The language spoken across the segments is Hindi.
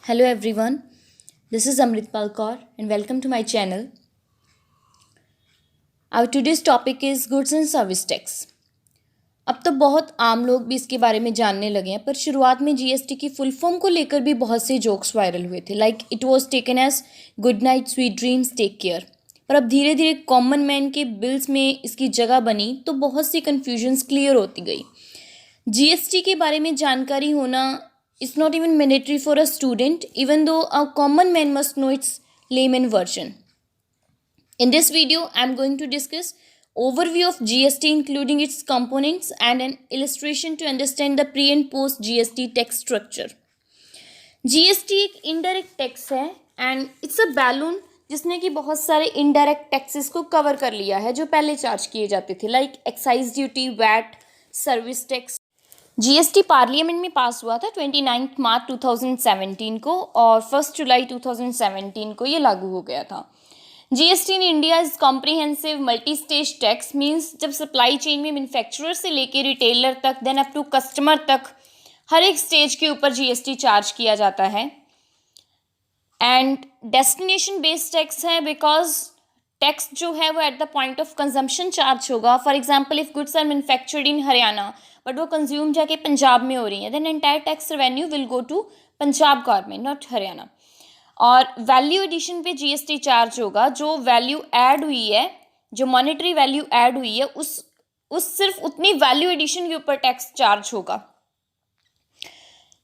Hello everyone, this is Amritpal Kaur and welcome to my channel. Our today's topic is goods and service tax. अब तो बहुत आम लोग भी इसके बारे में जानने लगे हैं, पर शुरुआत में जीएसटी की फुल फॉर्म को लेकर भी बहुत से जोक्स वायरल हुए थे, like it was taken as good night sweet dreams take care. पर अब धीरे धीरे कॉमन मैन के बिल्स में इसकी जगह बनी तो बहुत सी कन्फ्यूजन्स क्लियर होती गई। जीएसटी के बारे में जानकारी होना is not even mandatory for a student, even though a common man must know its layman version. In this video, I am going to discuss overview of GST including its components and an illustration to understand the pre and post GST tax structure. GST एक indirect tax है and it's a balloon जिसने कि बहुत सारे indirect taxes को cover कर लिया है जो पहले चार्ज किए जाते थे, like excise duty, VAT, service tax. GST parliament में पास हुआ था 29 मार्च 2017 को और 1 जुलाई 2017 को ये लागू हो गया था। GST in India is comprehensive multi stage tax, means जब सप्लाई चेन में मैन्युफैक्चरर से लेकर रिटेलर तक देन अप टू कस्टमर तक हर एक स्टेज के ऊपर जीएसटी चार्ज किया जाता है। एंड डेस्टिनेशन बेस्ड टैक्स है बिकॉज टैक्स जो है वो at the point of consumption charge होगा। For example if goods are manufactured in Haryana but वो कंज्यूम जाके पंजाब में हो रही है, then entire tax revenue will go to Punjab government, not Haryana. और वैल्यू एडिशन पे जीएसटी चार्ज होगा, जो वैल्यू ऐड हुई है, जो मॉनेटरी वैल्यू ऐड हुई है उस सिर्फ उतनी वैल्यू एडिशन के ऊपर टैक्स चार्ज होगा।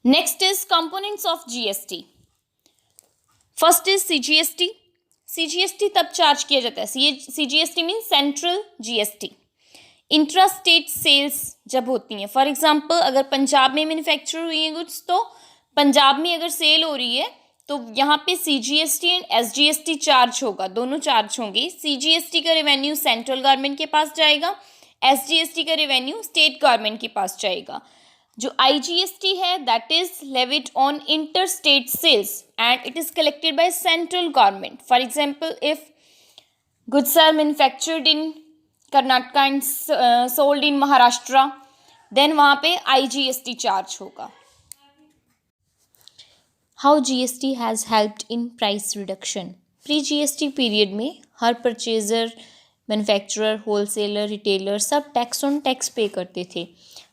Next is components of GST. First is CGST. CGST तब चार्ज किया जाता है, CGST mean central GST. Intra state sales जब होती हैं, फॉर एग्जांपल अगर पंजाब में मैन्युफैक्चर हुई है गुड्स तो पंजाब में अगर सेल हो रही है तो यहाँ पे सीजीएसटी एंड एसजीएसटी चार्ज होगा, दोनों चार्ज होंगे। सीजीएसटी का रेवेन्यू सेंट्रल गवर्नमेंट के पास जाएगा, एसजीएसटी का रेवेन्यू स्टेट गवर्नमेंट के पास जाएगा। जो आईजीएसटी है that is levied on inter state sales and it is collected by central government. For example if goods are manufactured in Karnataka and sold in Maharashtra, then वहाँ पे आईजीएसटी चार्ज होगा। How GST has helped in price reduction. Pre GST period में हर परचेजर, मैन्युफैक्चरर, होलसेलर, रिटेलर सब टैक्स ऑन टैक्स पे करते थे।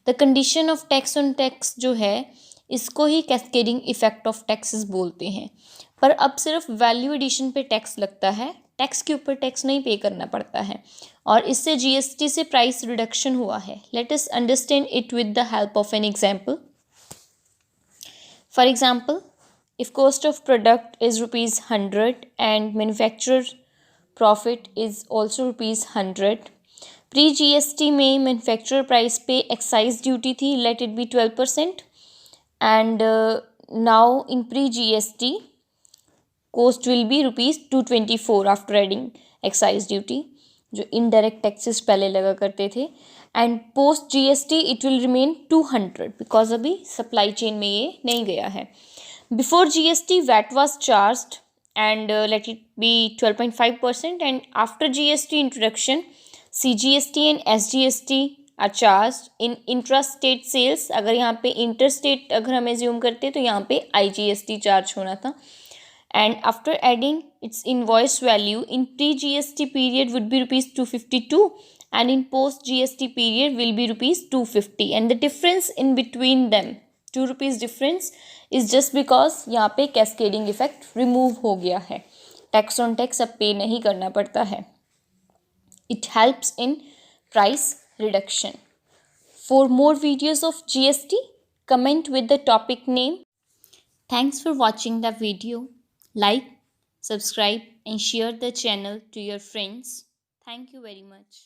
The condition of tax on tax जो है इसको ही कैस्केडिंग इफेक्ट ऑफ टैक्सेस बोलते हैं। पर अब सिर्फ वैल्यू एडिशन पे टैक्स लगता है, टैक्स के ऊपर टैक्स नहीं पे करना पड़ता है और इससे जीएसटी से प्राइस रिडक्शन हुआ है। Let us understand it with the help of an example. For example if cost of product is ₹100 and manufacturer profit is also ₹100, pre GST में मैन्युफैक्चरर प्राइस पे एक्साइज ड्यूटी थी, let it be 12%, and now in pre GST cost will be ₹224 after adding excise duty, जो indirect taxes पहले लगा करते थे, and post GST it will remain 200 because अभी supply chain में ये नहीं गया है। Before GST VAT was charged and let it be 12.5% and after GST introduction CGST and SGST are charged in intra-state sales। अगर यहाँ पे interstate अगर हम assume करते तो यहाँ पे IGST चार्ज होना था। And after adding its invoice value in pre-GST period would be ₹252 and in post-GST period will be ₹250, and the difference in between them ₹2 difference is just because यहाँ पे cascading effect remove हो गया है, tax on tax अब pay नहीं करना पड़ता है। It helps in price reduction. For more videos of GST, comment with the topic name. Thanks for watching the video. Like, subscribe and share the channel to your friends. Thank you very much.